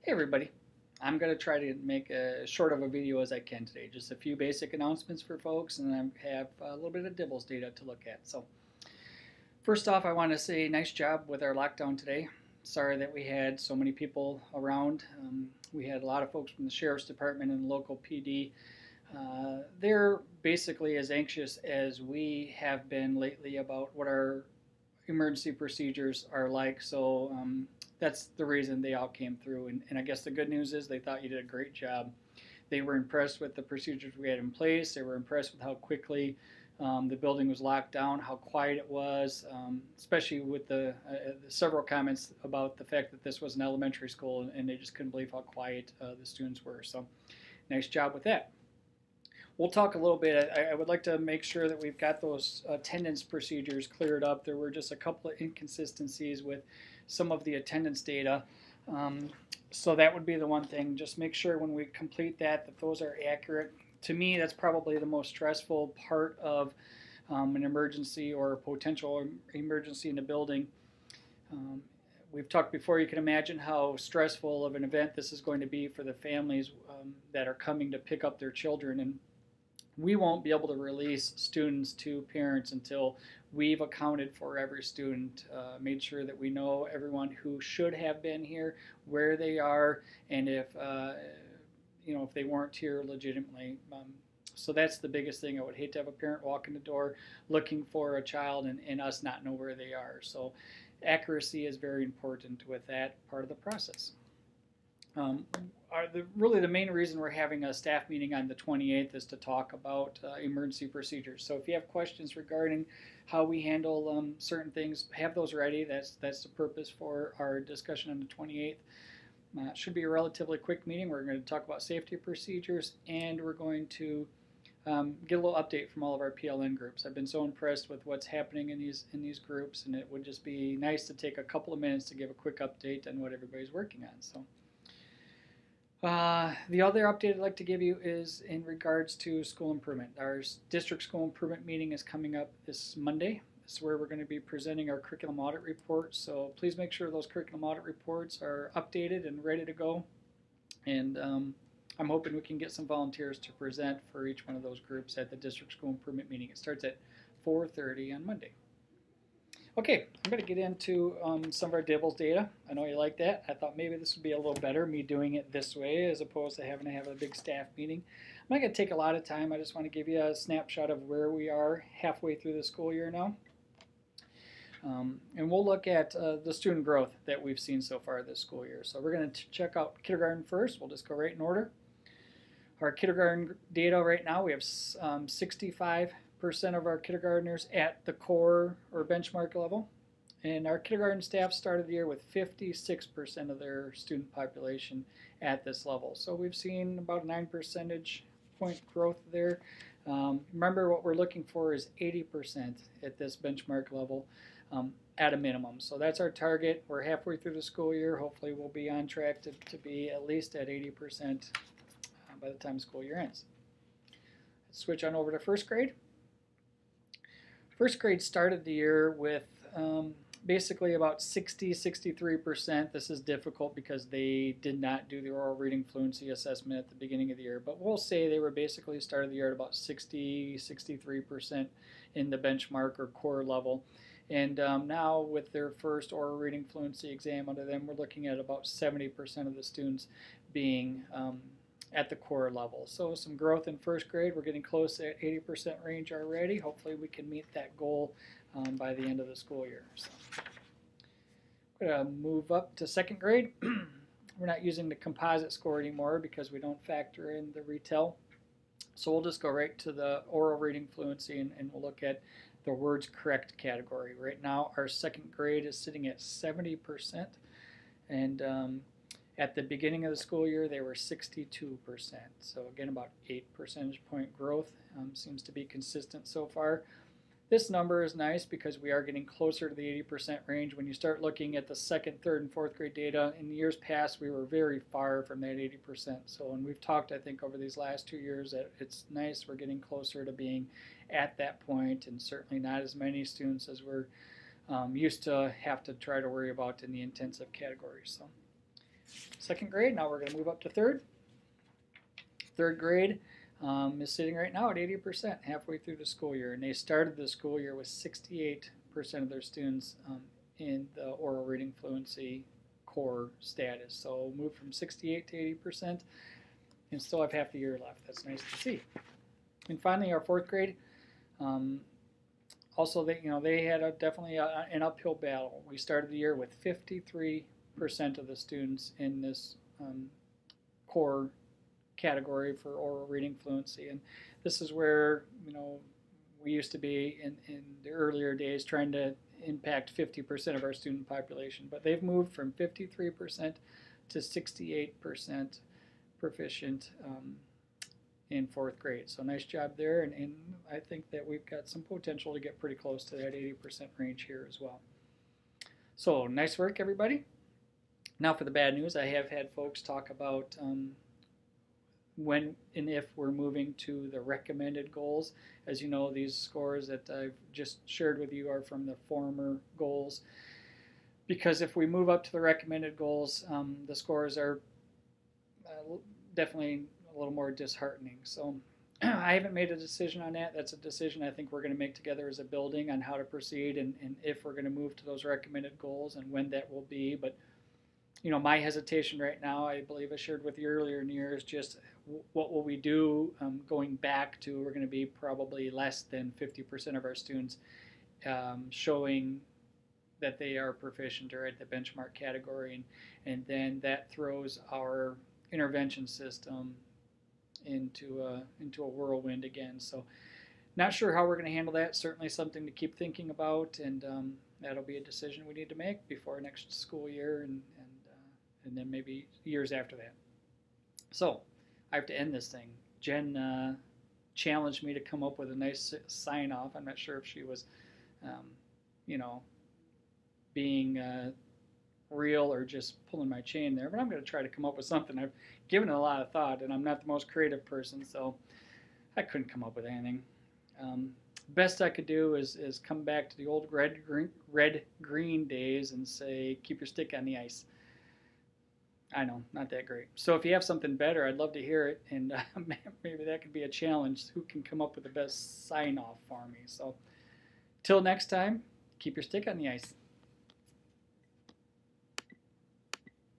Hey everybody, I'm going to try to make as short of a video as I can today. Just a few basic announcements for folks, and I have a little bit of Dibbles data to look at. So first off, I want to say nice job with our lockdown today. Sorry that we had so many people around. We had a lot of folks from the Sheriff's Department and the local PD. They're basically as anxious as we have been lately about what our emergency procedures are like. So that's the reason they all came through. And I guess the good news is they thought you did a great job. They were impressed with the procedures we had in place. They were impressed with how quickly the building was locked down, how quiet it was, especially with the several comments about the fact that this was an elementary school and they just couldn't believe how quiet the students were. So nice job with that. We'll talk a little bit. I would like to make sure that we've got those attendance procedures cleared up. There were just a couple of inconsistencies with some of the attendance data. So that would be the one thing. Just make sure when we complete that those are accurate. To me, that's probably the most stressful part of an emergency or a potential emergency in the building. We've talked before, you can imagine how stressful of an event this is going to be for the families that are coming to pick up their children. And we won't be able to release students to parents until we've accounted for every student, made sure that we know everyone who should have been here, where they are, and if if they weren't here legitimately. So that's the biggest thing. I would hate to have a parent walk in the door looking for a child and us not know where they are. So accuracy is very important with that part of the process. Really the main reason we're having a staff meeting on the 28th is to talk about emergency procedures. So if you have questions regarding how we handle certain things, have those ready. That's the purpose for our discussion on the 28th. It should be a relatively quick meeting. We're going to talk about safety procedures, and we're going to get a little update from all of our PLN groups. I've been so impressed with what's happening in these groups, and it would just be nice to take a couple of minutes to give a quick update on what everybody's working on. So. The other update I'd like to give you is in regards to school improvement. Our district school improvement meeting is coming up this Monday. This is where we're going to be presenting our curriculum audit report. So please make sure those curriculum audit reports are updated and ready to go. And I'm hoping we can get some volunteers to present for each one of those groups at the district school improvement meeting. It starts at 4:30 on Monday. Okay, I'm going to get into some of our Dibbles data. I know you like that. I thought maybe this would be a little better, me doing it this way as opposed to having to have a big staff meeting. I'm not going to take a lot of time. I just want to give you a snapshot of where we are halfway through the school year now. And we'll look at the student growth that we've seen so far this school year. So we're going to check out kindergarten first. We'll just go right in order. Our kindergarten data right now, we have 65% of our kindergartners at the core or benchmark level. And our kindergarten staff started the year with 56% of their student population at this level. So we've seen about a 9 percentage point growth there. Remember, what we're looking for is 80% at this benchmark level at a minimum. So that's our target. We're halfway through the school year. Hopefully we'll be on track to be at least at 80% by the time the school year ends. Let's switch on over to first grade. First grade started the year with basically about 60-63%. This is difficult because they did not do the oral reading fluency assessment at the beginning of the year, but we'll say they were basically started the year at about 60-63% in the benchmark or core level. And now with their first oral reading fluency exam under them, we're looking at about 70% of the students being at the core level. So some growth in first grade. We're getting close to 80% range already. Hopefully we can meet that goal by the end of the school year. So I'm going to move up to second grade. We're not using the composite score anymore because we don't factor in the retell. So we'll just go right to the oral reading fluency and we'll look at the words correct category. Right now our second grade is sitting at 70%, and at the beginning of the school year they were 62%. So again, about 8 percentage point growth. Seems to be consistent so far. This number is nice because we are getting closer to the 80% range. When you start looking at the second, third, and fourth grade data, in years past we were very far from that 80%. So when we've talked, I think, over these last 2 years, that it's nice we're getting closer to being at that point, and certainly not as many students as we're used to have to try to worry about in the intensive categories. So second grade. Now we're going to move up to third. Third grade is sitting right now at 80% halfway through the school year, and they started the school year with 68% of their students in the oral reading fluency core status. So move from 68 to 80% and still have half the year left. That's nice to see. And finally, our fourth grade. Also, they had definitely an uphill battle. We started the year with 53% of the students in this core category for oral reading fluency, and this is where we used to be in the earlier days trying to impact 50% of our student population, but they've moved from 53% to 68% proficient in fourth grade. So nice job there, and I think that we've got some potential to get pretty close to that 80% range here as well. So nice work, everybody. Now for the bad news, I have had folks talk about when and if we're moving to the recommended goals. As you know, these scores that I've just shared with you are from the former goals, because if we move up to the recommended goals, the scores are definitely a little more disheartening. So I haven't made a decision on that. That's a decision I think we're going to make together as a building on how to proceed and if we're going to move to those recommended goals and when that will be. But my hesitation right now, I believe I shared with you earlier in the year, is just what will we do going back to, we're going to be probably less than 50% of our students showing that they are proficient or at the benchmark category, and then that throws our intervention system into a whirlwind again. So not sure how we're going to handle that. Certainly something to keep thinking about, and that'll be a decision we need to make before next school year and then maybe years after that. So I have to end this thing. Jen challenged me to come up with a nice sign off. I'm not sure if she was being real or just pulling my chain there, but I'm going to try to come up with something. I've given it a lot of thought, and I'm not the most creative person, so I couldn't come up with anything. Best I could do is come back to the old red-green days and say, keep your stick on the ice. I know, not that great. So if you have something better, I'd love to hear it, and maybe that could be a challenge. Who can come up with the best sign-off for me? So till next time, keep your stick on the ice.